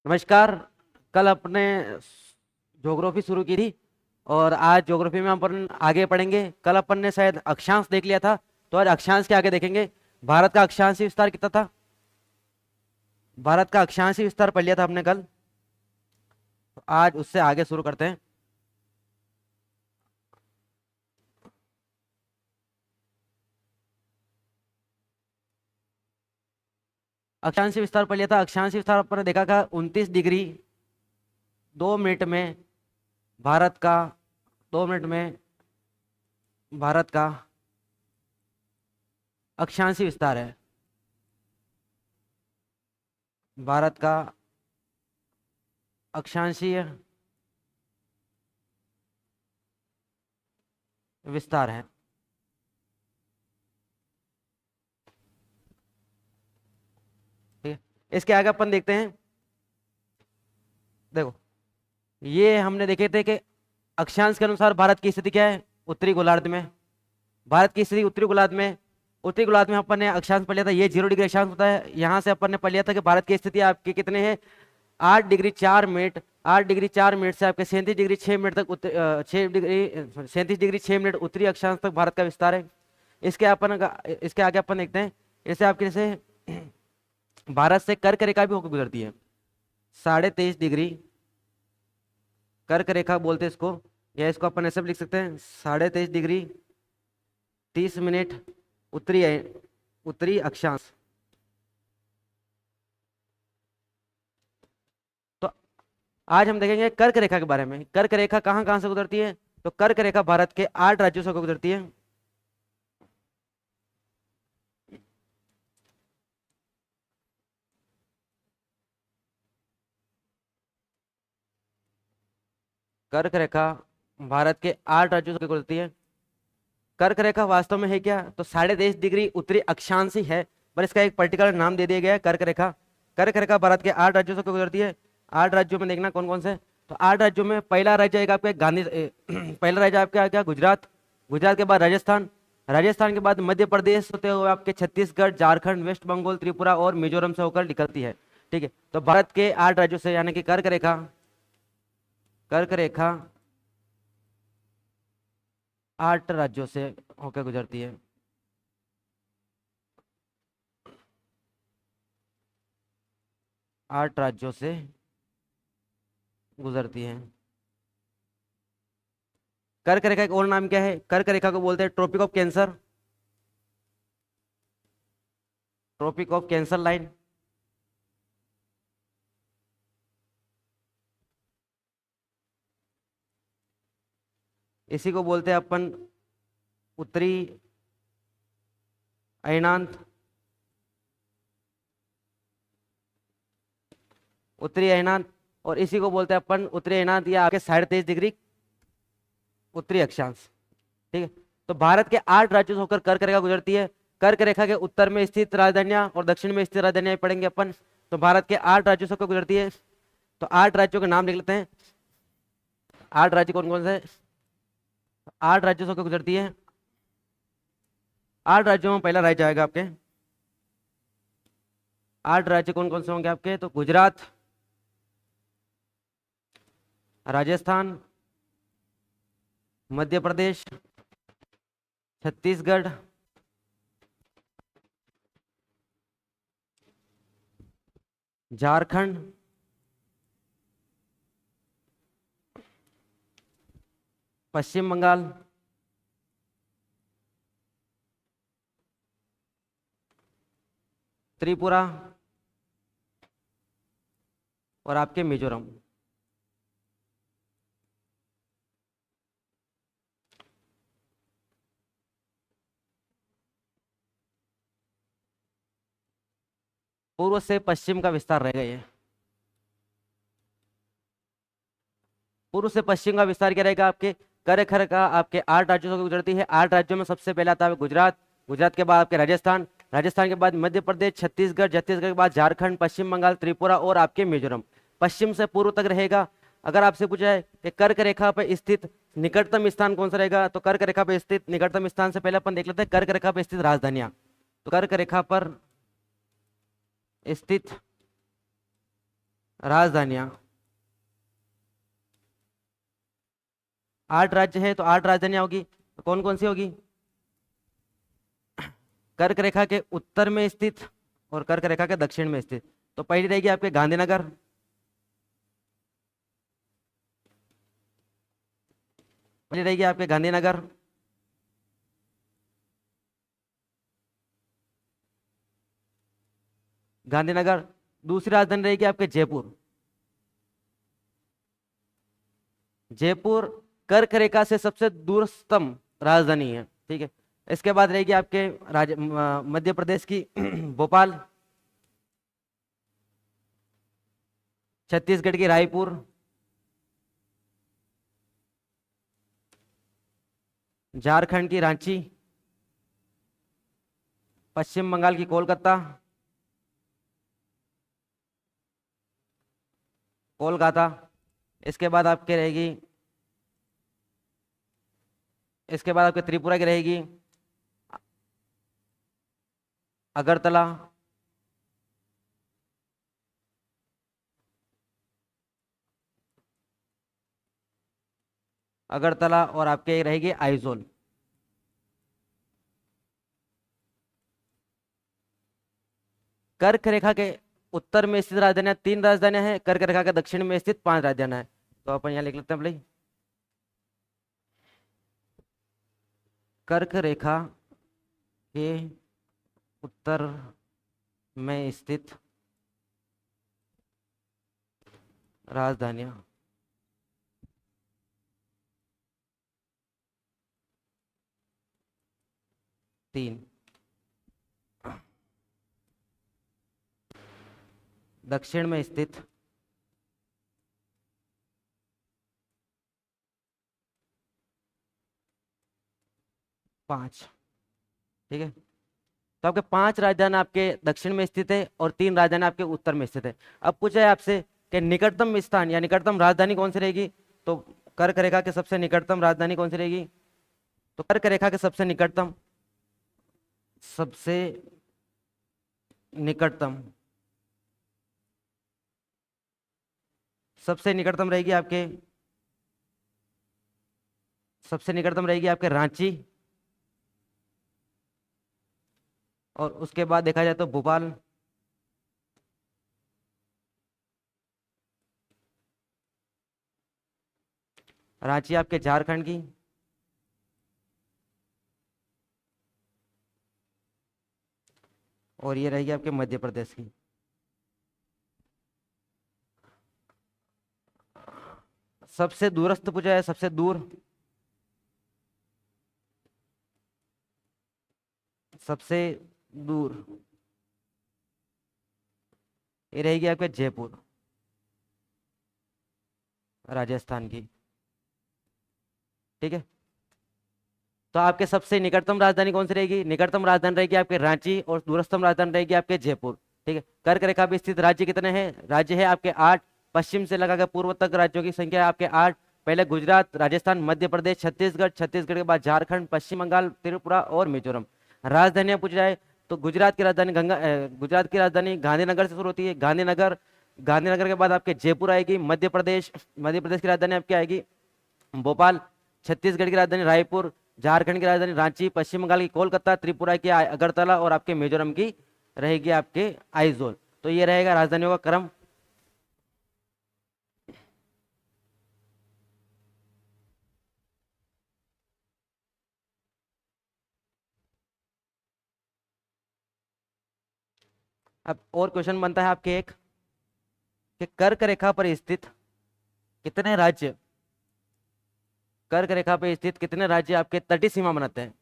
नमस्कार। कल अपने ज्योग्राफी शुरू की थी और आज ज्योग्राफी में अपन आगे पढ़ेंगे। कल अपन ने शायद अक्षांश देख लिया था, तो आज अक्षांश के आगे देखेंगे। भारत का अक्षांशीय विस्तार कितना था? भारत का अक्षांशीय विस्तार पढ़ लिया था हमने कल, तो आज उससे आगे शुरू करते हैं। अक्षांशीय विस्तार पढ़ लिया था। अक्षांशीय विस्तार अपन ने देखा था 29 डिग्री 2 मिनट में भारत का 2 मिनट में भारत का अक्षांशीय विस्तार है। भारत का अक्षांशीय विस्तार है। ठीक है, इसके आगे अपन देखते हैं। देखो, ये हमने देखे थे कि अक्षांश के अनुसार भारत की स्थिति क्या है उत्तरी गोलार्ध में। भारत की स्थिति उत्तरी गोलार्ध में अपन ने अक्षांश पढ़ लिया था। ये 0 डिग्री अक्षांश होता है। यहाँ से अपन ने पढ़ लिया था कि भारत की स्थिति आपके कितने हैं, 8 डिग्री 4 मिनट। 8 डिग्री 4 मिनट से आपके 37 डिग्री 6 मिनट तक 37 डिग्री 6 मिनट उत्तरी अक्षांश तक भारत का विस्तार है। इसके आगे अपन देखते हैं। जैसे आपके जैसे भारत से कर्क रेखा भी होकर गुजरती है। 23.5 डिग्री कर्क रेखा बोलते हैं इसको, या इसको अपन ऐसे भी लिख सकते हैं, 23.30 डिग्री 30 मिनट उत्तरी उत्तरी अक्षांश। तो आज हम देखेंगे कर्क रेखा के बारे में। कर्क रेखा कहाँ कहाँ से गुजरती है? तो कर्क रेखा भारत के 8 राज्यों से गुजरती है। कर्क रेखा भारत के 8 राज्यों से गुजरती है। कर्क रेखा वास्तव में है क्या? तो 23.5 डिग्री उत्तरी अक्षांश ही है, पर इसका एक पर्टिकुलर नाम दे दिया गया है कर्क रेखा। कर्क रेखा भारत के 8 राज्यों से गुजरती है। 8 राज्यों में देखना कौन कौन से। तो 8 राज्यों में पहला राज्य आएगा आपका पहला राज्य आपका क्या? गुजरात। गुजरात के बाद राजस्थान। राजस्थान के बाद मध्य प्रदेश होते हुए आपके छत्तीसगढ़, झारखंड, वेस्ट बंगाल, त्रिपुरा और मिजोरम से होकर निकलती है। ठीक है, तो भारत के 8 राज्यों से, यानी कि कर्क रेखा 8 राज्यों से होकर गुजरती है। 8 राज्यों से गुजरती है। कर्क रेखा का और नाम क्या है? कर्क रेखा को बोलते हैं tropic of cancer. Tropic of cancer line. इसी को बोलते हैं अपन उत्तरी अयनांत। उत्तरी अयनांत, और इसी को बोलते हैं अपन उत्तरी अयनांत या आगे 23.5 डिग्री उत्तरी अक्षांश। ठीक है, तो भारत के 8 राज्यों से होकर कर्क रेखा गुजरती है। कर्क रेखा के उत्तर में स्थित राजधानियां और दक्षिण में स्थित राजधानियां पढ़ेंगे अपन। तो भारत के 8 राज्यों से होकर गुजरती है। तो 8 राज्यों के नाम लिख लेते हैं। 8 राज्य कौन कौन से? 8 राज्यों से होकर गुजरती है। 8 राज्यों में पहला राज्य आएगा आपके। 8 राज्य कौन कौन से होंगे आपके? तो गुजरात, राजस्थान, मध्य प्रदेश, छत्तीसगढ़, झारखंड, पश्चिम बंगाल, त्रिपुरा और आपके मिजोरम। पूर्व से पश्चिम का विस्तार रहेगा ये। पूर्व से पश्चिम का विस्तार क्या रहेगा आपके? कर्क रेखा आपके 8 राज्यों से गुजरती है। 8 राज्यों में सबसे पहले आता है गुजरात। गुजरात के बाद आपके राजस्थान। राजस्थान के बाद मध्य प्रदेश, छत्तीसगढ़। छत्तीसगढ़ के बाद झारखंड, पश्चिम बंगाल, त्रिपुरा और आपके मिजोरम। पश्चिम से पूर्व तक रहेगा। अगर आपसे पूछा है कि कर्क रेखा पर स्थित निकटतम स्थान कौन सा रहेगा, तो कर्क रेखा पर स्थित निकटतम स्थान से पहले अपन देख लेते हैं कर्क रेखा पर स्थित राजधानियां। तो कर्क रेखा पर स्थित राजधानियां, 8 राज्य है तो 8 राजधानियां होगी, तो कौन कौन सी होगी? कर्क रेखा के उत्तर में स्थित और कर्क रेखा के दक्षिण में स्थित। तो पहली रहेगी आपके गांधीनगर, पहली रहेगी आपके गांधीनगर। गांधीनगर। दूसरी राजधानी रहेगी आपके जयपुर। जयपुर कर्क रेखा से सबसे दूरतम राजधानी है, ठीक है। इसके बाद रहेगी आपके मध्य प्रदेश की भोपाल, छत्तीसगढ़ की रायपुर, झारखंड की रांची, पश्चिम बंगाल की कोलकाता, कोलकाता। इसके बाद आपके रहेगी, इसके बाद आपके त्रिपुरा की रहेगी अगरतला, अगरतला, और आपके रहेगी आइजोल। कर्क रेखा के उत्तर में स्थित राजधानियां 3 राजधानियां हैं, कर्क रेखा के दक्षिण में स्थित 5 राजधानियां हैं। तो अपन यहाँ लिख लेते हैं भाई, कर्क रेखा के उत्तर में स्थित राजधानियां, 3, दक्षिण में स्थित 5, ठीक है। तो आपके 5 राजधानी आपके दक्षिण में स्थित है और 3 राजधानी आपके उत्तर में स्थित है। अब पूछा है आपसे कि निकटतम स्थान या निकटतम राजधानी कौन सी रहेगी, तो कर्क रेखा के सबसे निकटतम राजधानी कौन सी रहेगी? तो कर्क रेखा के सबसे निकटतम सबसे निकटतम रहेगी आपके सबसे निकटतम रहेगी आपके रांची, और उसके बाद देखा जाए तो भोपाल, रांची आपके झारखंड की, और ये रहेगी आपके मध्य प्रदेश की। सबसे दूरस्थ पूछा है, सबसे दूर, सबसे दूर ये रहेगी आपके जयपुर, राजस्थान की, ठीक है। तो आपके सबसे निकटतम राजधानी कौन सी रहेगी? निकटतम राजधानी रहेगी आपके रांची और दूरस्थम राजधानी रहेगी आपके जयपुर, ठीक है। कर्क रेखा पे स्थित राज्य कितने हैं? राज्य है आपके 8, पश्चिम से लगाकर पूर्व तक राज्यों की संख्या है आपके 8। पहले गुजरात, राजस्थान, मध्य प्रदेश, छत्तीसगढ़, छत्तीसगढ़ के बाद झारखंड, पश्चिम बंगाल, त्रिपुरा और मिजोरम। राजधानियां पूछ जाए तो गुजरात की राजधानी गुजरात की राजधानी गांधीनगर से शुरू होती है, गांधीनगर। गांधीनगर के बाद आपके जयपुर आएगी। मध्य प्रदेश की राजधानी आपकी आएगी भोपाल, छत्तीसगढ़ की राजधानी रायपुर, झारखंड की राजधानी रांची, पश्चिम बंगाल की कोलकाता, त्रिपुरा की अगरतला, और आपके मिजोरम की रहेगी आपके आइजोल। तो ये रहेगा राजधानियों का क्रम। अब और क्वेश्चन बनता है आपके एक, कि कर्क रेखा पर स्थित कितने राज्य कर्क रेखा पर स्थित कितने राज्य आपके तटीय सीमा बनाते हैं?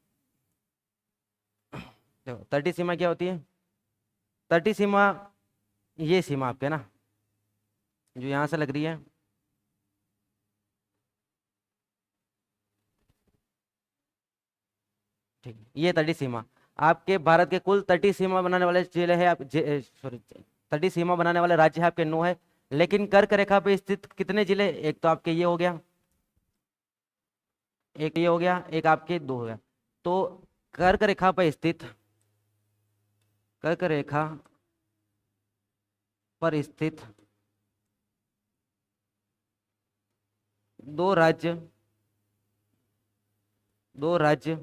देखो, तटीय सीमा क्या होती है? तटीय सीमा ये सीमा आपके ना, जो यहां से लग रही है, ठीक है, ये तटीय सीमा आपके भारत के कुल तटीय सीमा बनाने वाले जिले हैं आप, सॉरी, तटीय सीमा बनाने वाले राज्य है आपके 9 है। लेकिन कर्क रेखा पे स्थित कितने जिले? एक तो आपके ये हो गया, एक ये हो गया, एक आपके 2 हो गया। तो कर्क रेखा पर स्थित कर्क रेखा पर स्थित दो राज्य, दो राज्य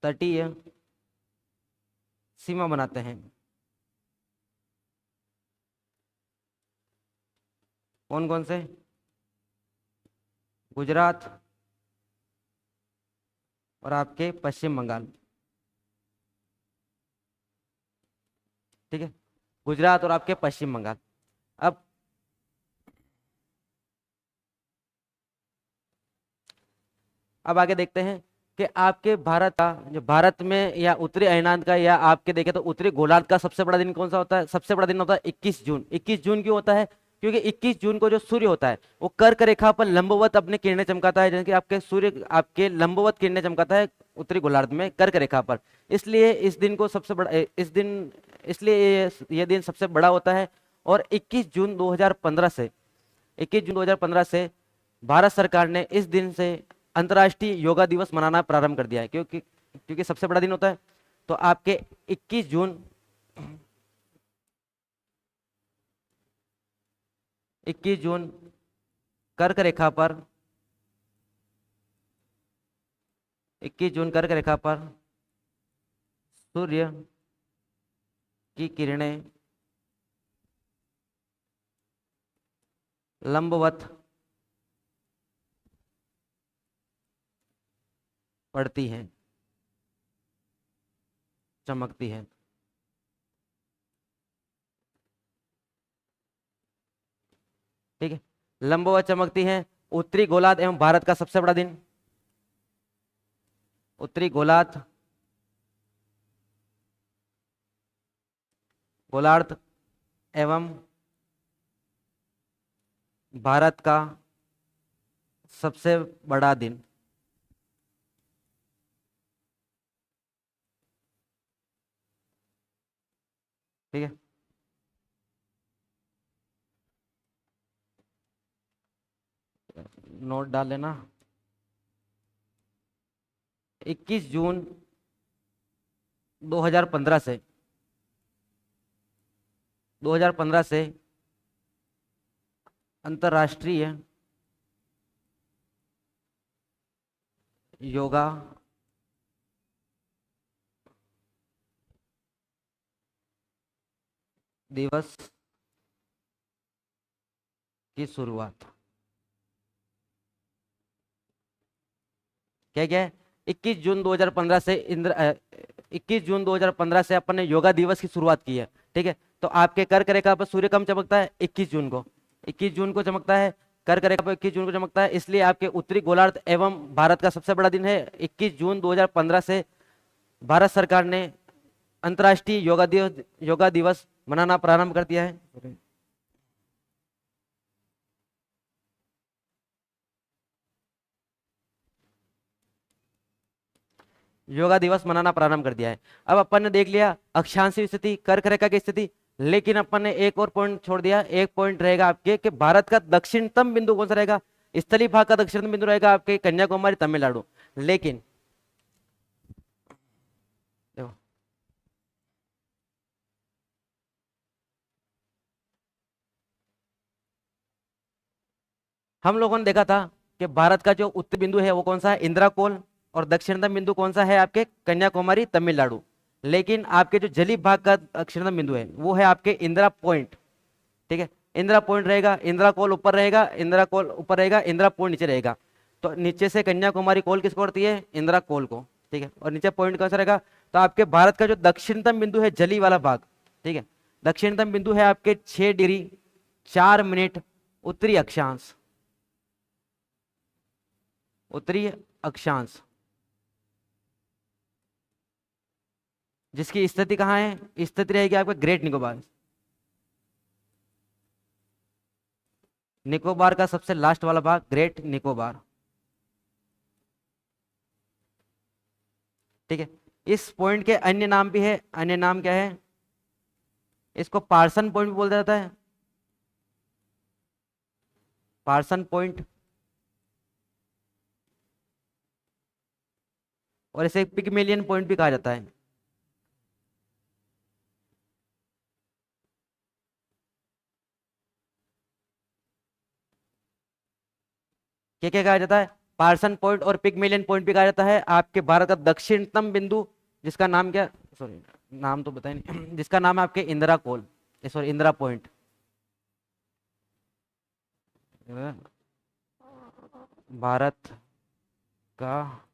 तटीय सीमा बनाते हैं। कौन कौन से? गुजरात और आपके पश्चिम बंगाल। ठीक है, गुजरात और आपके पश्चिम बंगाल। अब आगे देखते हैं कि आपके भारत का, जो भारत में या उत्तरी अयनांत का, या आपके देखें तो उत्तरी गोलार्ध का सबसे बड़ा दिन कौन सा होता है? सबसे बड़ा दिन होता है 21 जून। 21 जून क्यों होता है? क्योंकि 21 जून को जो सूर्य होता है वो कर्क रेखा पर लंबवत अपने किरणें चमकाता है, जैसे कि आपके सूर्य आपके लंबवत किरणें चमकाता है उत्तरी गोलार्ध में कर्क रेखा पर। इसलिए इस दिन को सबसे बड़ा इस दिन इसलिए ये दिन सबसे बड़ा होता है। और 21 जून 2015 से 21 जून 2015 से भारत सरकार ने इस दिन से अंतर्राष्ट्रीय योगा दिवस मनाना प्रारंभ कर दिया है, क्योंकि क्योंकि सबसे बड़ा दिन होता है। तो आपके 21 जून 21 जून कर्क रेखा पर 21 जून कर्क रेखा पर सूर्य की किरणें लंबवत पड़ती हैं, चमकती हैं। ठीक है, लंबवत चमकती हैं। उत्तरी गोलार्ध एवं भारत का सबसे बड़ा दिन, उत्तरी गोलार्ध गोलार्ध एवं भारत का सबसे बड़ा दिन। ठीक है, नोट डाल लेना। 21 जून 2015 से 2015 से अंतर्राष्ट्रीय योगा दिवस की शुरुआत। क्या क्या है? 21 जून 2015 से 21 जून 2015 से अपन ने योगा दिवस की शुरुआत की है। ठीक है, तो आपके कर्क रेखा पर सूर्य कब चमकता है? 21 जून को। 21 जून को चमकता है, कर्क रेखा पर 21 जून को चमकता है। इसलिए आपके उत्तरी गोलार्ध एवं भारत का सबसे बड़ा दिन है 21 जून 2015 से भारत सरकार ने अंतर्राष्ट्रीय योगा दिवस मनाना प्रारंभ कर दिया है। योगा दिवस मनाना प्रारंभ कर दिया है। अब अपन ने देख लिया अक्षांशीय स्थिति, कर्क रेखा की स्थिति, लेकिन अपन ने एक और पॉइंट छोड़ दिया। एक पॉइंट रहेगा आपके कि भारत का दक्षिणतम बिंदु कौन सा रहेगा? स्थलीय भाग का दक्षिणतम बिंदु रहेगा आपके कन्याकुमारी, तमिलनाडु। लेकिन देखो, हम लोगों ने देखा था कि भारत का जो उत्तर बिंदु है वो कौन सा है? इंदिरा कोल। और दक्षिणतम बिंदु कौन सा है? आपके कन्याकुमारी, तमिलनाडु। लेकिन आपके जो जलीय भाग का दक्षिणतम बिंदु है वो है आपके इंदिरा पॉइंट। ठीक है, इंदिरा पॉइंट रहेगा, इंदिरा कोल ऊपर रहेगा, इंदिरा कोल ऊपर रहेगा, इंदिरा पॉइंट नीचे रहेगा। तो नीचे से कन्याकुमारी कोल किसको करती है? इंदिरा कोल को। ठीक है, और नीचे पॉइंट कौन सा रहेगा? तो आपके भारत का जो दक्षिणतम बिंदु है जली वाला भाग, ठीक है, दक्षिणतम बिंदु है आपके 6 डिग्री 4 मिनट उत्तरी अक्षांश, उत्तरी अक्षांश, जिसकी स्थिति कहाँ है? स्थिति रहेगी आपका ग्रेट निकोबार। निकोबार का सबसे लास्ट वाला भाग ग्रेट निकोबार। ठीक है, इस पॉइंट के अन्य नाम भी है। अन्य नाम क्या है? इसको पार्सन पॉइंट बोल जाता है, पार्सन पॉइंट। और इसे पिगमेलियन पॉइंट भी कहा जाता है। क्या क्या कहा जाता है? पार्सन पॉइंट और पिगमेलियन पॉइंट भी कहा जाता है। आपके भारत का दक्षिणतम बिंदु, जिसका नाम क्या, सॉरी नाम तो बताया नहीं जिसका नाम है आपके इंदिरा कोल, सॉरी इंदिरा पॉइंट। भारत का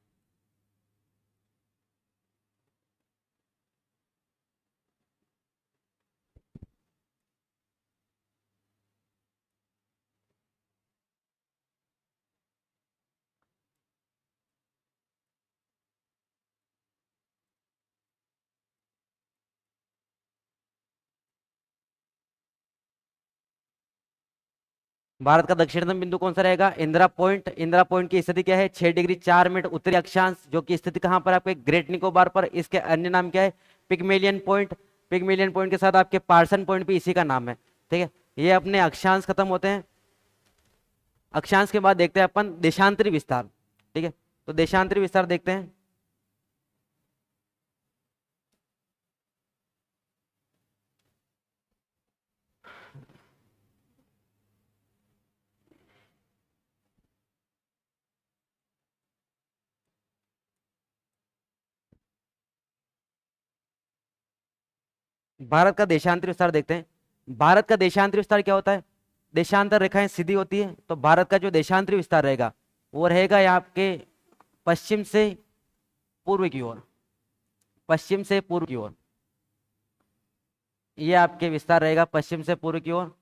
भारत का दक्षिणतम बिंदु कौन सा रहेगा? इंदिरा पॉइंट। इंदिरा पॉइंट की स्थिति क्या है? 6 डिग्री 4 मिनट उत्तरी अक्षांश, जो कि स्थिति कहां पर आपके ग्रेट निकोबार पर। इसके अन्य नाम क्या है? Pygmalion point. पिगमेलियन पॉइंट के साथ आपके पार्सन पॉइंट भी इसी का नाम है। ठीक है, ये अपने अक्षांश खत्म होते हैं। अक्षांश के बाद देखते हैं अपन देशांतरी विस्तार। ठीक है, तो देशांतरी विस्तार देखते हैं। भारत का देशांतरी विस्तार देखते हैं। भारत का देशांतरी विस्तार क्या होता है? देशांतर रेखाएं सीधी होती है, तो भारत का जो देशांतरी विस्तार रहेगा वो रहेगा यहाँ आपके पश्चिम से पूर्व की ओर। पश्चिम से पूर्व की ओर ये आपके विस्तार रहेगा, पश्चिम से पूर्व की ओर।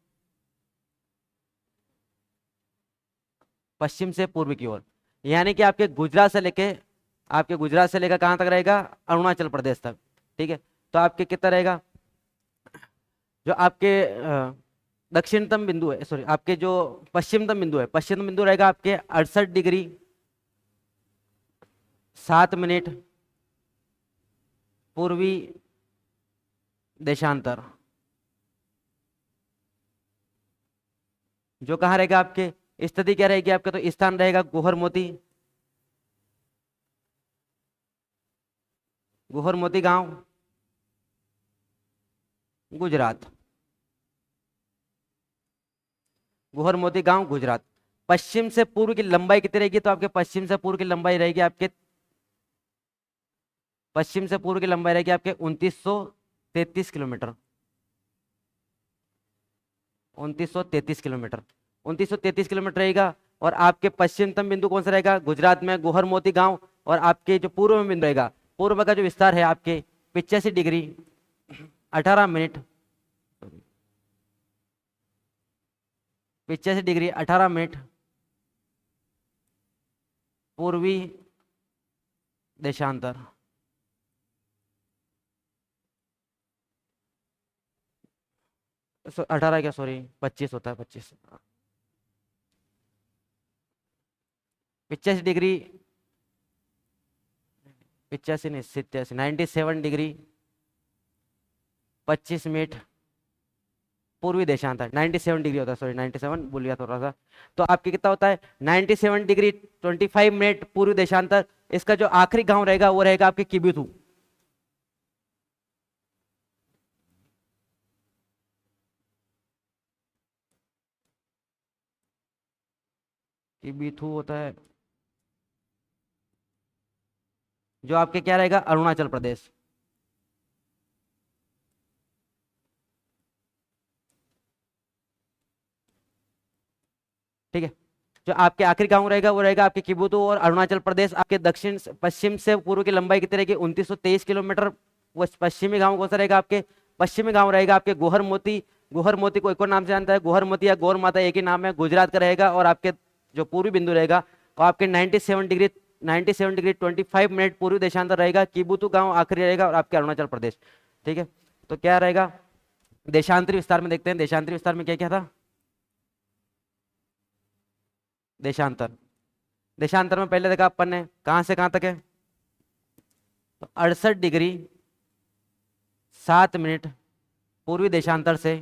पश्चिम से पूर्व की ओर, यानी कि आपके गुजरात से लेकर कहां तक रहेगा? अरुणाचल प्रदेश तक। ठीक है, तो आपके कितना रहेगा? जो आपके दक्षिणतम बिंदु है, सॉरी आपके जो पश्चिमतम बिंदु रहेगा आपके 68 डिग्री 7 मिनट पूर्वी देशांतर। जो कहाँ रहेगा आपके? स्थिति क्या रहेगी आपका? तो स्थान रहेगा गोहर मोती। गोहर मोती गांव, गुजरात। गोहर मोती गांव, गुजरात। पश्चिम से पूर्व की लंबाई कितनी रहेगी? तो आपके पश्चिम से पूर्व की लंबाई रहेगी आपके, पश्चिम से पूर्व की लंबाई रहेगी आपके 2933 किलोमीटर। 2933 किलोमीटर, 2933 किलोमीटर रहेगा। और आपके पश्चिमतम बिंदु कौन सा रहेगा? गुजरात में गोहर मोती गांव। और आपके जो पूर्व में बिंदु रहेगा, पूर्व का जो विस्तार है आपके 85 डिग्री 18 मिनट, 85 डिग्री 18 मिनट पूर्वी देशांतर। 18 क्या, सॉरी 25 होता है, 25। 85 डिग्री, 85 नहीं 87, 97 डिग्री 25 मिनट पूर्वी देशांतर। 97 डिग्री होता है, सॉरी 97 भूल गया थोड़ा सा। तो आपके कितना होता है? 97 डिग्री 25 मिनट पूर्वी देशांतर। इसका जो आखिरी गांव रहेगा वो रहेगा आपके किबिथु। किबिथु होता है जो आपके क्या रहेगा? अरुणाचल प्रदेश। ठीक है, जो आपके आखिरी गांव रहेगा वो रहेगा आपके किबुतु और अरुणाचल प्रदेश। आपके दक्षिण पश्चिम से पूर्व की लंबाई कितनी रहेगी? 2923 किलोमीटर। वो पश्चिमी गांव कौन सा रहेगा आपके? पश्चिमी गांव रहेगा आपके गोहर मोती। गोहर मोती को एक और नाम से जानता है, गोहर मोती या गौर माता, एक ही नाम है, गुजरात का रहेगा। और आपके जो पूर्वी बिंदु रहेगा वो आपके 97 डिग्री 25 मिनट पूर्वी देशांतर रहेगा। किबुतु गांव आखिरी रहेगा और आपके अरुणाचल प्रदेश। ठीक है, तो क्या रहेगा? देशांतरी विस्तार में देखते हैं, देशांतरी विस्तार में क्या क्या था? देशांतर, देशांतर में पहले देखा अपन ने कहां से कहां तक है? तो 68 डिग्री 7 मिनट पूर्वी देशांतर से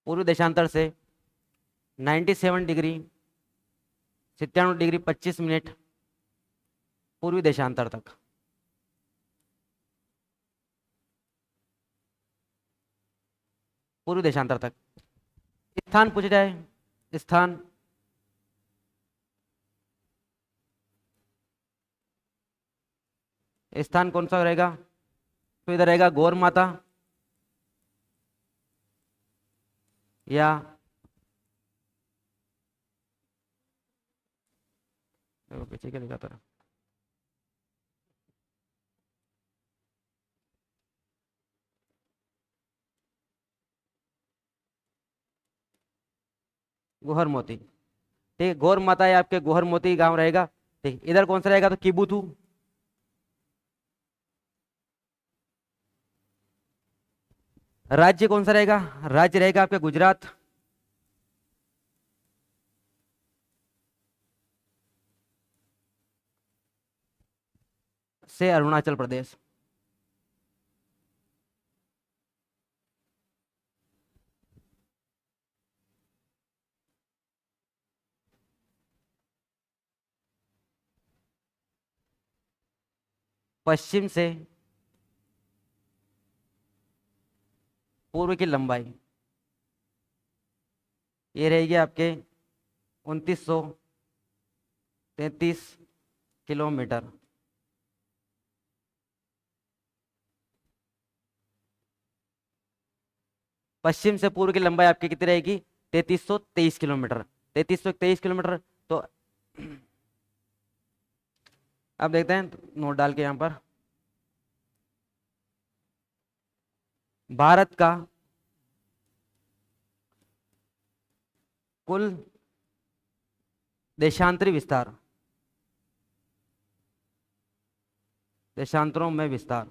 पूर्वी देशांतर से 97 डिग्री 97 डिग्री 25 मिनट पूर्वी देशांतर तक। पूर्वी देशांतर तक। स्थान पूछा जाए, स्थान, स्थान कौन सा रहेगा? तो इधर रहेगा गौर माता, या देखो पीछे क्या लिखा था, गोहर मोती। ठीक है, गौर माता है आपके गोहर मोती गांव रहेगा। ठीक, इधर कौन सा रहेगा? तो किबुथु। राज्य कौन सा रहेगा? राज्य रहेगा आपके गुजरात। से अरुणाचल प्रदेश। पश्चिम से पूर्व की लंबाई ये रहेगी आपके 2933 किलोमीटर। पश्चिम से पूर्व की लंबाई आपकी कितनी रहेगी? 3323 किलोमीटर। 3323 किलोमीटर। तो अब देखते हैं नोट डाल के यहाँ पर। भारत का कुल देशांतरी विस्तार, देशांतरों में विस्तार,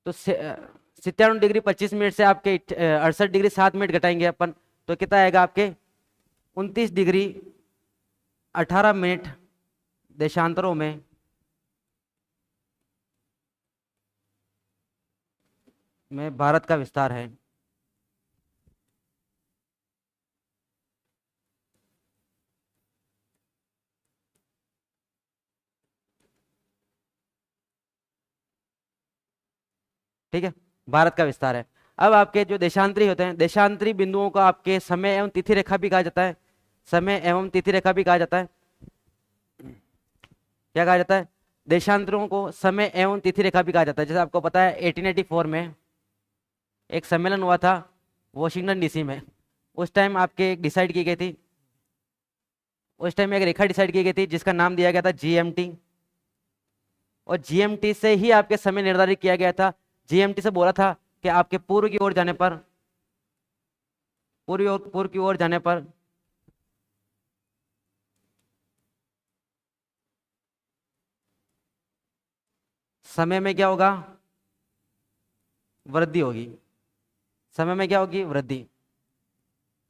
तो 97 डिग्री 25 मिनट से आपके 68 डिग्री 7 मिनट घटाएंगे अपन, तो कितना आएगा आपके? 29 डिग्री 18 मिनट देशांतरों में भारत का विस्तार है। ठीक है, भारत का विस्तार है। अब आपके जो देशांतरी होते हैं, देशांतरी बिंदुओं को आपके समय एवं तिथि रेखा भी कहा जाता है। समय एवं तिथि रेखा भी कहा जाता है। क्या कहा जाता है? देशांतरों को समय एवं तिथि रेखा भी कहा जाता है। जैसे आपको पता है 1884 में एक सम्मेलन हुआ था वॉशिंगटन डीसी में। उस टाइम आपके एक डिसाइड की गई थी, उस टाइम एक रेखा डिसाइड की गई थी जिसका नाम दिया गया था जीएमटी। और जीएमटी से ही आपके समय निर्धारित किया गया था। जीएमटी से बोला था कि आपके पूर्व की ओर जाने पर, पूर्व की ओर जाने पर समय में क्या होगा? वृद्धि होगी। समय में क्या होगी? वृद्धि।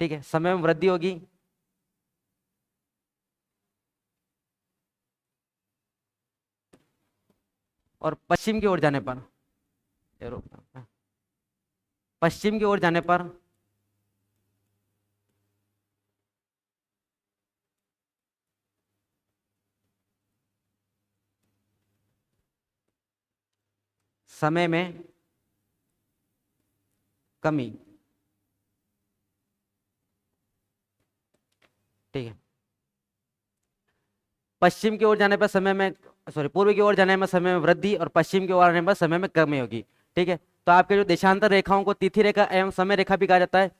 ठीक है, समय में वृद्धि होगी। और पश्चिम की ओर जाने पर, ये रुकना, पश्चिम की ओर जाने पर समय में कमी। ठीक है, पश्चिम की ओर जाने पर समय में, सॉरी, पूर्व की ओर जाने में समय में वृद्धि और पश्चिम की ओर आने पर समय में कमी होगी। ठीक है, तो आपके जो देशांतर रेखाओं को तिथि रेखा एवं समय रेखा भी कहा जाता है।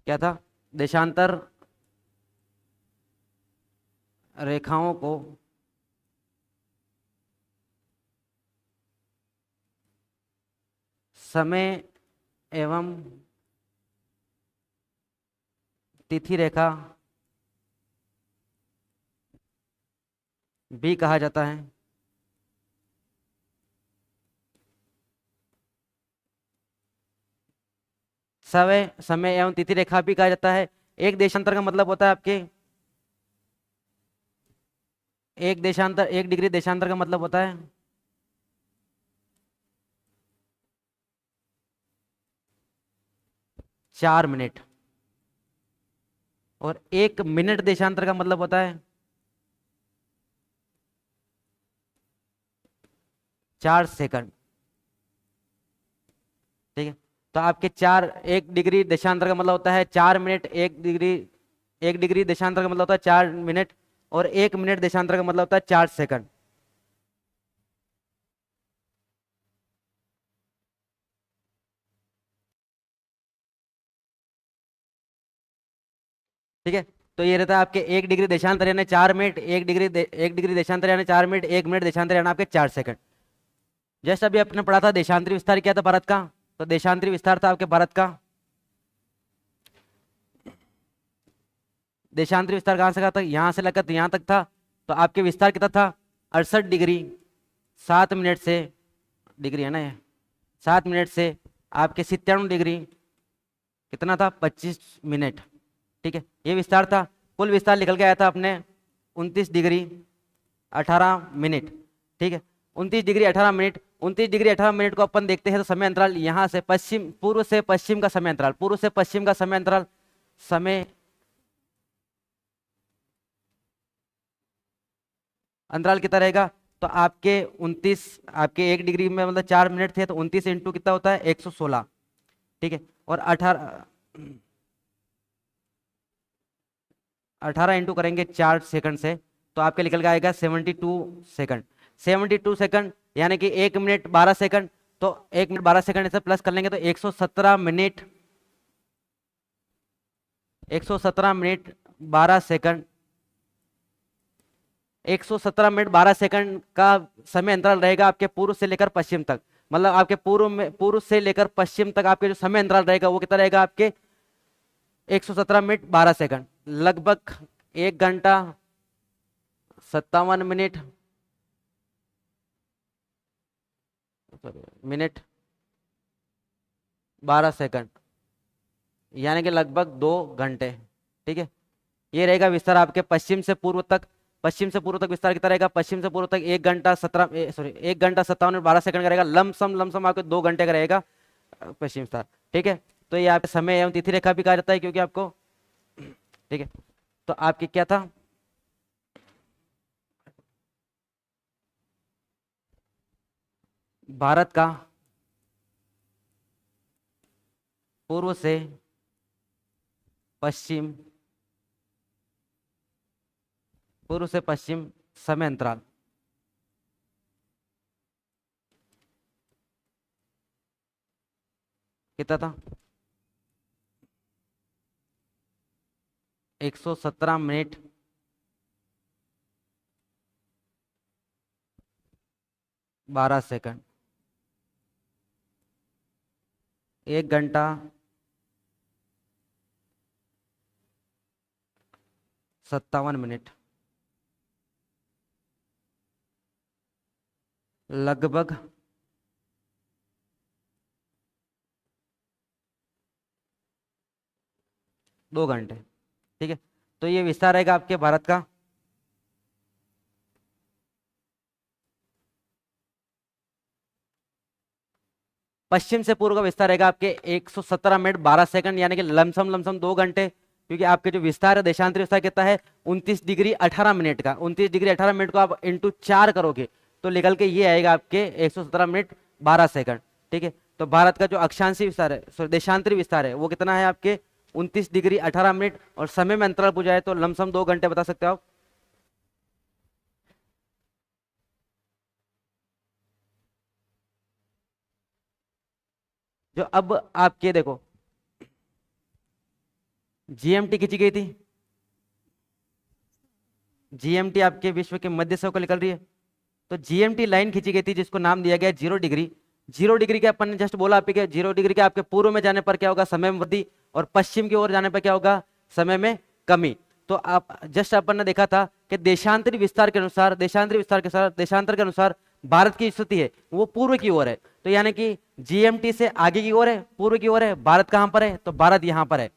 क्या था? देशांतर रेखाओं को समय एवं तिथि रेखा भी कहा जाता है। समय समय एवं तिथि रेखा भी कहा जाता है। एक देशांतर का मतलब होता है आपके, एक देशांतर, 1 डिग्री देशांतर का मतलब होता है 4 मिनट। और 1 मिनट देशांतर का मतलब होता है 4 सेकंड। ठीक है, तो आपके 1 डिग्री देशांतर का मतलब होता है 4 मिनट। 1 डिग्री, 1 डिग्री देशांतर का मतलब होता है 4 मिनट, और 1 मिनट देशांतर का मतलब होता है 4 सेकंड। ठीक है, तो ये रहता है आपके 1 डिग्री देशांतर यानी 4 मिनट, 1 डिग्री देशांतर यानी 4 मिनट, 1 मिनट देशांतर यानी आपके 4 सेकंड। जस्ट अभी आपने पढ़ा था देशांतरी विस्तार क्या था भारत का, तो देशांतरी विस्तार था आपके भारत का, देशांतरी विस्तार कहाँ से कहा था, यहाँ से लेकर यहाँ तक था। तो आपके विस्तार कितना था, 68 डिग्री 7 मिनट से, डिग्री है ना ये, 7 मिनट से आपके 97 डिग्री कितना था, 25 मिनट। ठीक है, ये विस्तार था। कुल विस्तार निकल के आया था अपने 29 डिग्री 18 मिनट। ठीक है, 29 डिग्री 18 मिनट। 29 डिग्री 18 मिनट को अपन देखते हैं तो समय अंतराल यहाँ से पश्चिम, पूर्व से पश्चिम का समय अंतराल, पूर्व से पश्चिम का समय अंतराल, समय अंतराल कितना रहेगा, तो आपके 29, आपके 1 डिग्री में मतलब 4 मिनट थे, तो 29 इंटू कितना होता है, 116। ठीक है, और 18 इंटू करेंगे 4 सेकंड से, तो आपके निकल के आएगा 72 सेकंड। 72 सेकंड यानी कि 1 मिनट 12 सेकंड। तो 1 मिनट 12 सेकंड से प्लस कर लेंगे तो 117 minute, 117 minute 12 second, 117 minute 12 second का समय अंतराल रहेगा आपके पूर्व से लेकर पश्चिम तक। मतलब आपके पूर्व से लेकर पश्चिम तक आपके जो समय अंतराल रहेगा वो कितना रहेगा आपके 117 मिनट 12 सेकंड, लगभग 1 घंटा 57 मिनट, मिनट 12 सेकंड, यानी कि लगभग 2 घंटे। ठीक है, ये रहेगा विस्तार आपके पश्चिम से पूर्व तक। पश्चिम से पूर्व तक विस्तार कितना रहेगा, पश्चिम से पूर्व तक 1 घंटा 57 मिनट 12 सेकंड का रहेगा, लमसम लमसम आपके 2 घंटे का रहेगा पश्चिम विस्तार। ठीक है, तो ये आप समय एवं तिथि रेखा भी कहा जाता है क्योंकि आपको, ठीक है, तो आपकी क्या था, भारत का पूर्व से पश्चिम, पूर्व से पश्चिम समय अंतराल कितना था, 117 मिनट 12 सेकंड, 1 घंटा 57 मिनट, लगभग 2 घंटे। ठीक है, तो ये विस्तार रहेगा आपके भारत का। पश्चिम से पूर्व का विस्तार रहेगा आपके 117 मिनट 12 सेकंड, यानी कि लमसम लमसम 2 घंटे, क्योंकि आपके जो विस्तार है देशांतरी विस्तार कितना है 29 डिग्री 18 मिनट का। 29 डिग्री 18 मिनट को आप इंटू 4 करोगे तो निकल के ये आएगा आपके 117 मिनट 12 सेकंड। ठीक है, तो भारत का जो अक्षांशीय विस्तार है, सॉरी देशांतरी विस्तार है, वो कितना है आपके 29 डिग्री 18 मिनट, और समय में अंतराल पूछा है तो लमसम 2 घंटे बता सकते हो आप। जो अब आपके देखो जीएमटी खींची गई थी, जीएमटी आपके विश्व के मध्य से होकर निकल रही है, तो जीएमटी लाइन खींची गई थी जिसको नाम दिया गया 0 डिग्री। 0 डिग्री के अपन ने जस्ट बोला आपके 0 डिग्री के आपके पूर्व में जाने पर क्या होगा, समय में वृद्धि, और पश्चिम की ओर जाने पर क्या होगा, समय में कमी। तो आप जस्ट अपन ने देखा था कि देशांतरी विस्तार के अनुसार, देशांतरी विस्तार के साथ देशांतर के अनुसार भारत की स्थिति है वो पूर्व की ओर है। तो यानी कि जीएमटी से आगे की ओर है, पूर्व की ओर है, भारत कहां पर है, तो भारत यहां पर है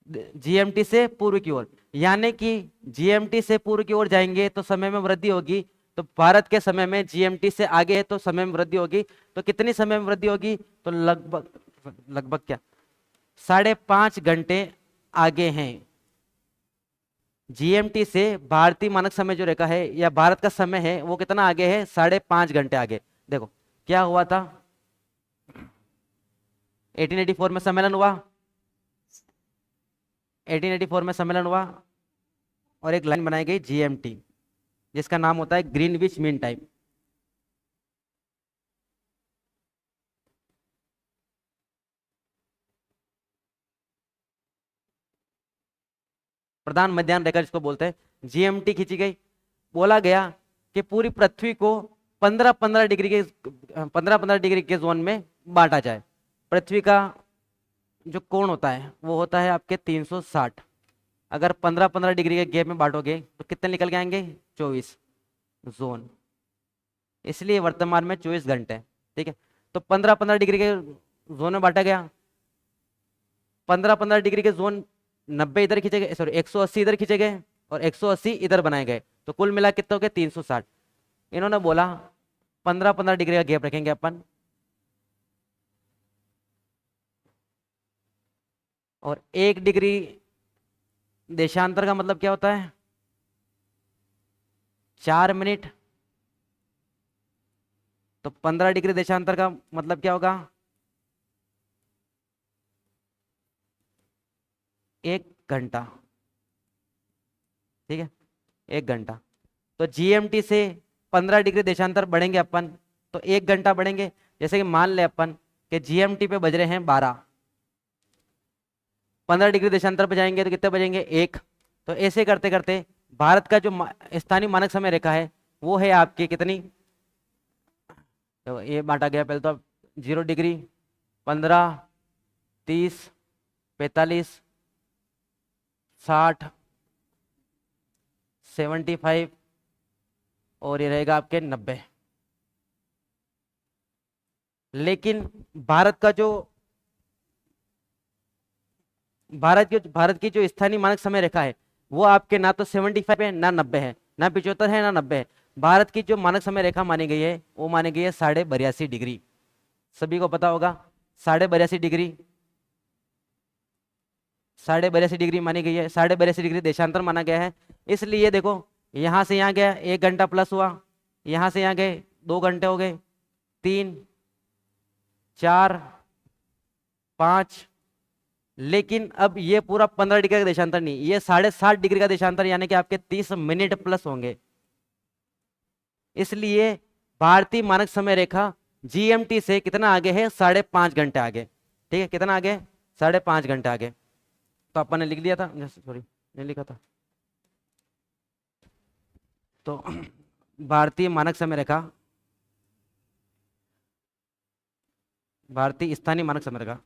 जीएमटी से पूर्व की ओर। यानी कि जीएमटी से पूर्व की ओर जाएंगे तो समय में वृद्धि होगी, तो भारत के समय में जीएमटी से आगे है तो समय में वृद्धि होगी। तो कितनी समय में वृद्धि होगी, तो लगभग, लगभग क्या, 5.5 घंटे आगे हैं जीएमटी से। भारतीय मानक समय जो रेखा है या भारत का समय है वो कितना आगे है, 5.5 घंटे आगे। देखो क्या हुआ था, 1884 में सम्मेलन हुआ, 1884 में सम्मेलन हुआ और एक लाइन बनाई गई जीएमटी, जिसका नाम होता है ग्रीनविच मीन टाइम। प्रधान मध्याह्न रेखा जिसको बोलते हैं, जीएमटी खींची गई। बोला गया कि पूरी पृथ्वी को 15-15 डिग्री के जोन में बांटा जाए। पृथ्वी का जो कोण होता है वो होता है आपके 360। अगर 15-15 डिग्री के गैप में बांटोगे तो कितने निकल के आएंगे, 24 जोन। इसलिए वर्तमान में 24 घंटे हैं, ठीक है। तो 15-15 डिग्री के जोन में बांटा गया। 15-15 डिग्री के जोन 90 इधर खींचे गए, सॉरी 180 इधर खींचे गए और 180 इधर बनाए गए, तो कुल मिला कितना हो गया, 360। इन्होंने बोला 15-15 डिग्री का गैप रखेंगे अपन, और 1 डिग्री देशांतर का मतलब क्या होता है, 4 मिनट। तो 15 डिग्री देशांतर का मतलब क्या होगा, 1 घंटा, ठीक है, 1 घंटा। तो जीएमटी से 15 डिग्री देशांतर बढ़ेंगे अपन तो 1 घंटा बढ़ेंगे। जैसे कि मान ले अपन कि जीएमटी पे बज रहे हैं 12, 15 डिग्री देशांतर पे जाएंगे तो कितने बजेंगे, 1। तो ऐसे करते करते भारत का जो स्थानीय मानक समय रेखा है वो है आपकी कितनी, तो ये बांटा गया पहले तो 0 डिग्री, 15, 30, 45, 60, 75 और ये रहेगा आपके 90। लेकिन भारत का जो भारत की जो स्थानीय मानक समय रेखा है वो आपके ना तो 75 है ना 90 है, ना 75 है ना 90 है। भारत की जो मानक समय रेखा मानी गई है वो मानी गई है 82.5 डिग्री। सभी को पता होगा 82.5 डिग्री, 82.5 डिग्री मानी गई है। 82.5 डिग्री देशांतर माना गया है। इसलिए देखो यहां से यहाँ गया 1 घंटा प्लस हुआ, यहां से यहाँ गए 2 घंटे हो गए, 3, 4, 5। लेकिन अब ये पूरा 15 डिग्री का देशांतर नहीं, ये 60.5 डिग्री का देशांतर, यानी कि आपके 30 मिनट प्लस होंगे। इसलिए भारतीय मानक समय रेखा जीएमटी से कितना आगे है, 5.5 घंटे आगे, ठीक है। कितना आगे, 5.5 घंटे आगे। तो अपन ने लिख लिया था, सॉरी नहीं लिखा था। तो भारतीय मानक समय रेखा, भारतीय स्थानीय मानक समय रेखा,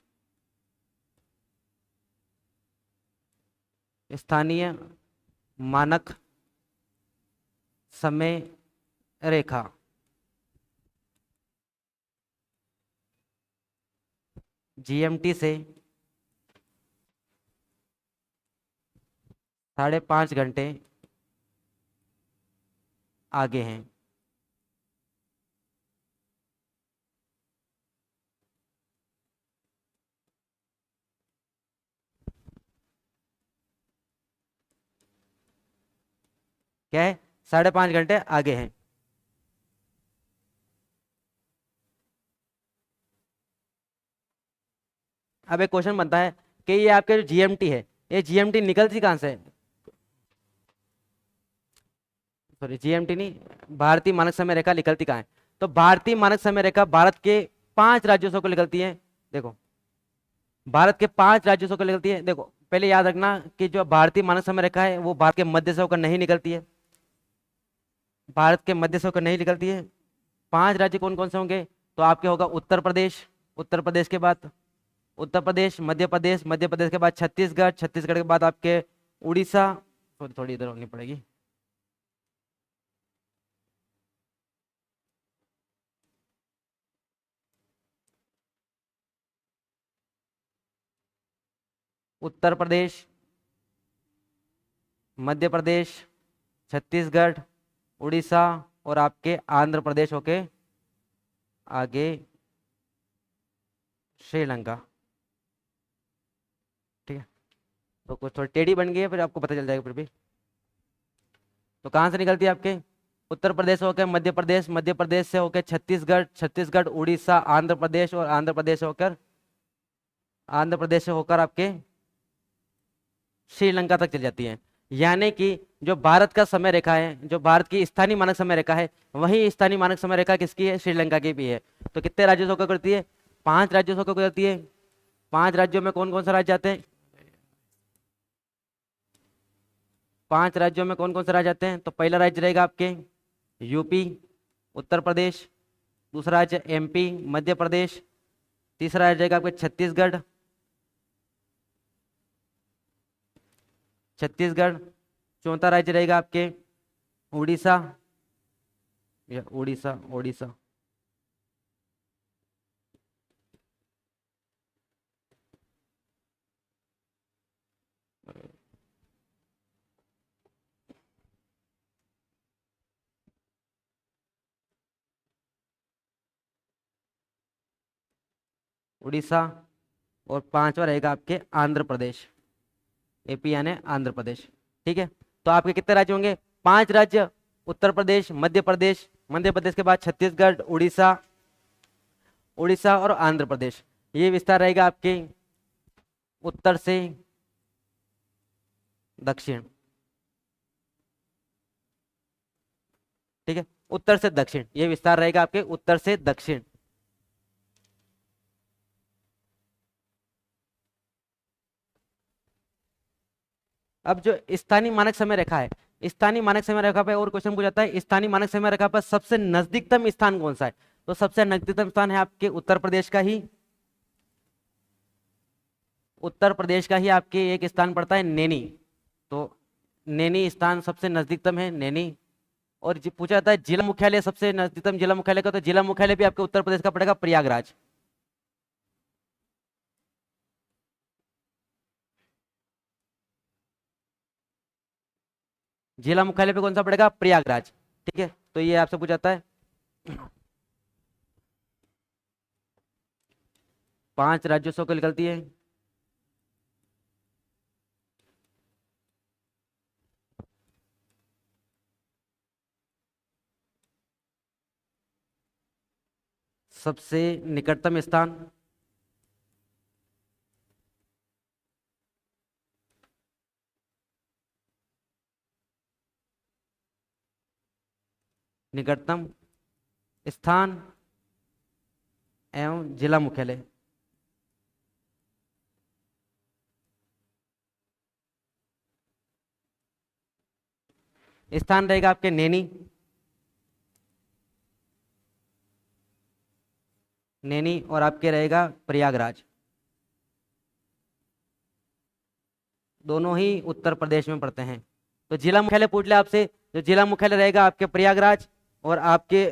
स्थानीय मानक समय रेखा जीएमटी से 5.5 घंटे आगे हैं। क्या है, 5.5 घंटे आगे हैं। अब एक क्वेश्चन बनता है कि ये आपके जो जीएमटी है, ये जीएमटी निकलती कहाँ से है, सॉरी जीएमटी नहीं, भारतीय मानक समय रेखा निकलती कहाँ है। तो भारतीय मानक समय रेखा भारत के 5 राज्यों से होकर निकलती है। देखो भारत के 5 राज्यों से होकर निकलती है। देखो पहले याद रखना कि जो भारतीय मानक समय रेखा है वो भारत के मध्य से होकर नहीं निकलती है, भारत के मध्य से होकर नहीं निकलती है। 5 राज्य कौन कौन से होंगे, तो आपके होगा उत्तर प्रदेश, उत्तर प्रदेश के बाद उत्तर प्रदेश, मध्य प्रदेश, मध्य प्रदेश के बाद छत्तीसगढ़, छत्तीसगढ़ के बाद आपके उड़ीसा, थोड़ी थोड़ी इधर होनी पड़ेगी, उत्तर प्रदेश, मध्य प्रदेश, छत्तीसगढ़, उड़ीसा और आपके आंध्र प्रदेश होके आगे श्रीलंका, ठीक है। तो कुछ थोड़ी टेढ़ी बन गई है, फिर आपको पता चल जाएगा फिर भी। तो कहाँ से निकलती है आपके उत्तर प्रदेश होकर मध्य प्रदेश, मध्य प्रदेश से होकर छत्तीसगढ़, छत्तीसगढ़ उड़ीसा, आंध्र प्रदेश, और आंध्र प्रदेश से होकर आपके श्रीलंका तक चली जाती है। यानी कि जो भारत का समय रेखा है, जो भारत की स्थानीय मानक समय रेखा है, वही स्थानीय मानक समय रेखा किसकी है? श्रीलंका की भी है। तो कितने राज्यों से होकर गुजरती है? 5 राज्यों से होकर गुजरती है। 5 राज्यों में कौन कौन से राज्य आते हैं? 5 राज्यों में कौन कौन से राज्य आते हैं? तो पहला राज्य रहेगा आपके यूपी, उत्तर प्रदेश, दूसरा राज्य एमपी, मध्य प्रदेश, तीसरा राज्य रहेगा आपके छत्तीसगढ़, छत्तीसगढ़, चौथा राज्य रहेगा आपके उड़ीसा, या उड़ीसा, उड़ीसा, उड़ीसा, और पांचवा रहेगा आपके आंध्र प्रदेश, एपी यानी आंध्र प्रदेश। ठीक है, तो आपके कितने राज्य होंगे? 5 राज्य, उत्तर प्रदेश, मध्य प्रदेश, मध्य प्रदेश के बाद छत्तीसगढ़, उड़ीसा, उड़ीसा और आंध्र प्रदेश। ये विस्तार रहेगा आपके उत्तर से दक्षिण। ठीक है, उत्तर से दक्षिण, ये विस्तार रहेगा आपके उत्तर से दक्षिण। अब जो स्थानीय मानक समय रेखा है, स्थानीय मानक समय रेखा पे और क्वेश्चन पूछा जाता है, स्थानीय मानक समय रेखा पर सबसे नजदीकतम स्थान कौन सा है? तो सबसे नजदीकतम स्थान है आपके उत्तर प्रदेश का ही, उत्तर प्रदेश का ही आपके एक स्थान पड़ता है नैनी। तो नैनी स्थान सबसे नजदीकतम है, नैनी। और पूछा जाता है जिला मुख्यालय, सबसे नजदीकतम जिला मुख्यालय का, तो जिला मुख्यालय भी आपके उत्तर प्रदेश का पड़ेगा प्रयागराज। जिला मुख्यालय पे कौन सा पड़ेगा? प्रयागराज। ठीक है, तो ये आपसे पूछा जाता है। 5 राज्यों से होकर निकलती है। सबसे निकटतम स्थान, निकटतम स्थान एवं जिला मुख्यालय, स्थान रहेगा आपके नैनी, नैनी, और आपके रहेगा प्रयागराज। दोनों ही उत्तर प्रदेश में पड़ते हैं। तो जिला मुख्यालय पूछ ले आपसे, जो जिला मुख्यालय रहेगा आपके प्रयागराज, और आपके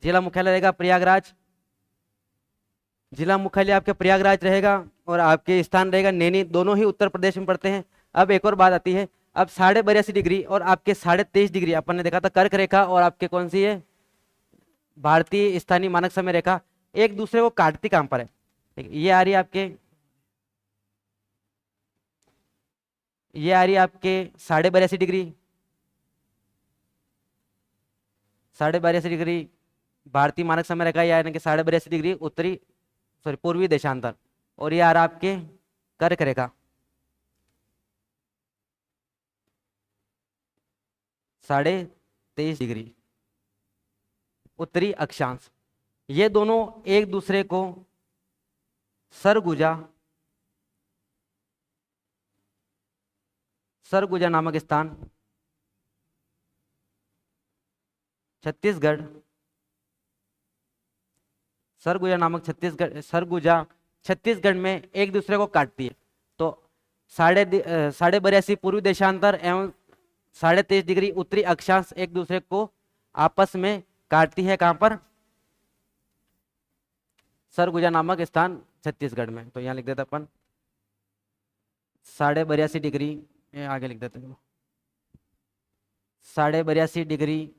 जिला मुख्यालय रहेगा प्रयागराज, जिला मुख्यालय आपके प्रयागराज रहेगा, और आपके स्थान रहेगा नैनी। दोनों ही उत्तर प्रदेश में पड़ते हैं। अब एक और बात आती है, अब 82.5 डिग्री और आपके 23.5 डिग्री अपन ने देखा था कर्क रेखा, और आपके कौन सी है? भारतीय स्थानीय मानक समय रेखा, एक दूसरे को काटती कहां पर है? ठीक है, ये आ रही है आपके, ये आ रही है आपके 82.5 डिग्री, 82.5 डिग्री भारतीय मानक समय रेखा, यानी कि 82.5 डिग्री उत्तरी, सॉरी पूर्वी देशांतर। और ये आ रहा आपके कर्क रेखा, 23.5 डिग्री उत्तरी अक्षांश। ये दोनों एक दूसरे को सरगुजा, सरगुजा नामक स्थान छत्तीसगढ़, सरगुजा नामक छत्तीसगढ़, सरगुजा छत्तीसगढ़ में एक दूसरे को काटती है। तो 82.5 पूर्वी देशांतर एवं 23.5 डिग्री उत्तरी अक्षांश एक दूसरे को आपस में काटती है। कहां पर? सरगुजा नामक स्थान छत्तीसगढ़ में। तो यहाँ लिख देते अपन 82.5 डिग्री, आगे लिख देते हैं 82.5 डिग्री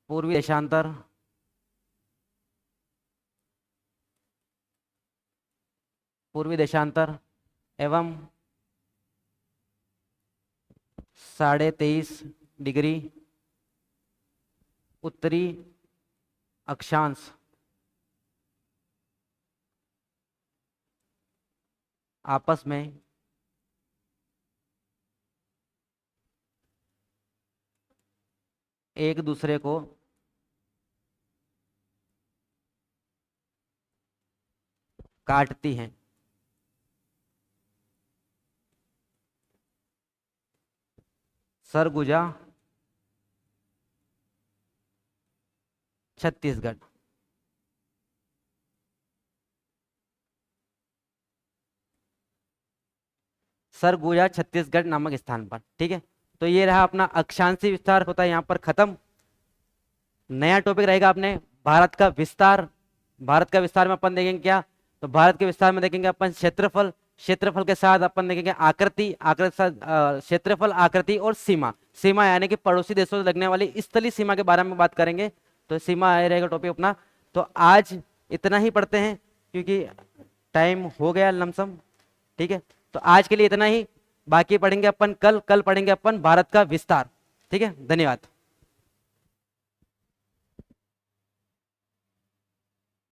पूर्वी देशांतर पूर्वी देशांतर एवं 23.5 डिग्री उत्तरी अक्षांश आपस में एक दूसरे को काटती हैं। सरगुजा छत्तीसगढ़। सरगुजा छत्तीसगढ़ नामक स्थान पर। ठीक है, तो ये रहा अपना अक्षांशीय विस्तार होता है यहाँ पर खत्म। नया टॉपिक रहेगा अपने भारत का विस्तार। भारत का विस्तार में अपन देखेंगे क्या, तो भारत के विस्तार में देखेंगे अपन क्षेत्रफल, क्षेत्रफल के साथ अपन देखेंगे आकृति, आकृति के साथ क्षेत्रफल, आकृति और सीमा। सीमा यानी कि पड़ोसी देशों से लगने वाली स्थलीय सीमा के बारे में बात करेंगे, तो सीमा आया रहेगा टॉपिक अपना। तो आज इतना ही पढ़ते हैं क्योंकि टाइम हो गया लमसम। ठीक है, तो आज के लिए इतना ही, बाकी पढ़ेंगे अपन कल। कल पढ़ेंगे अपन भारत का विस्तार। ठीक है, धन्यवाद।